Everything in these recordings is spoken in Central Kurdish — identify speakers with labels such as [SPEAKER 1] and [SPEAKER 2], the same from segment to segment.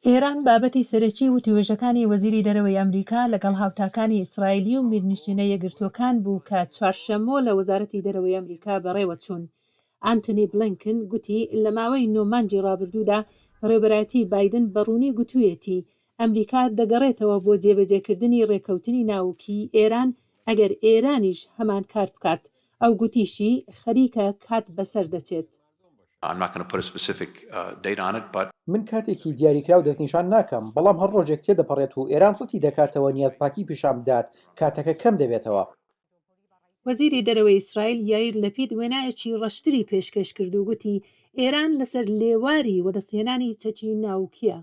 [SPEAKER 1] ئێران بابەتی سەرەکی وتوێژەکانی وەزیری دەرەوەی ئەمریکا لەگەڵ هاوتاکانی ئیسرائیلی و میرنشینە یەکگرتووەکان بوو کە چوارشەممە لە وەزارەتی دەرەوەی ئەمریکا بەڕێوە چوون. ئانتۆنی بلینکن گوتی لە ماوەی 9 مانگی ڕابردوودا ڕێبەرایەتی بایدن بەڕوونی گوتوویەتی ئەمریکا دەگەڕێتەوە بۆ جێبەجێکردنی ڕێکەوتنی ناوکی ئێران ئەگەر ئێرانیش هەمان کار بکات. ئەو گوتیشی خەریکە کات بەسەر دەچێت.
[SPEAKER 2] من کاتێکی دیاریکرا و دەستنیشان ناکەم، بەڵام هەر ڕۆژێک تێدەپەڕێت و ئێران ڕەتی دەکاتەوە نیازپاکی پیشان بدات، کاتەکە کەم دەبێتەوە.
[SPEAKER 1] وەزیری دەرەوەی ئیسرائیل یایر لەپید وێنایەکی ڕەشتری پێشکەش کرد و گوتی ئێران لەسەر لێواری وەدەستهێنانی چەکی ناوکیە.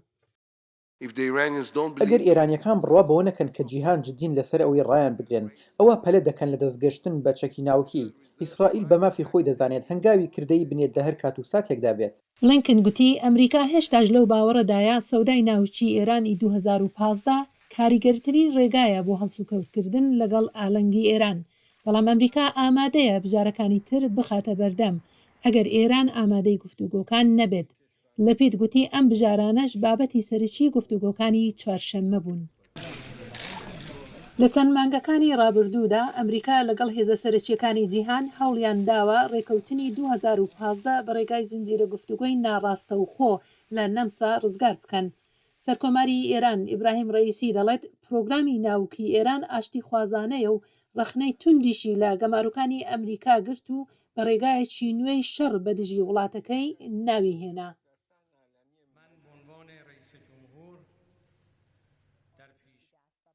[SPEAKER 2] ئەگەر ئێرانیەکان بڕوا بەوە نەکەن کە جیهان جددین لەسەر ئەوەی ڕایان بگرن، ئەوە پەلە دەکەن لە دەستگەشتن بە چەکی ناوکی. ئیسرائیل بە مافی خۆی دەزانێت هەنگاوی کردەی بنێت لە هەر کات و ساتێکدا بێت.
[SPEAKER 1] بلینکن گوتی ئەمریکا هێشتاش لەو باوەڕەدایە سەودای ناوچی ئێرانی 2015 کاریگەرترین ڕێگایە بۆ هەڵسوکەوتکردن لەگەڵ ئالەنگی ئێران، بەڵام ئەمریکا ئامادەیە بژارەکانی تر بخاتە بەردەم ئەگەر ئێران ئامادەی گفتوگۆکان نەبێت. لەپید گوتی ئەم بژارانەش بابەتی سەرەکی گفتوگۆکانی چوارشەممە بوون. لە چەند مانگەکانی ڕابردوودا ئەمریکا لەگەڵ هێزە سەرەکیەکانی جیهان هەوڵیان داوە ڕێکەوتنی 2015 بە ڕێگای زنجیرە گفتوگۆی ناڕاستەوخۆ لە نەمسا ڕزگار بکەن. سەرکۆماری ئێران ئیبراهیم ڕەئیسی دەڵێت پرۆگرامی ناوکی ئێران ئاشتی خوازانەیە و ڕەخنەی توندیشی لە گەماروکانی ئەمریکا گرت و بە ڕێگایەکی نوێی شەڕ بەدژی وڵاتەکەی ناوی هێنا.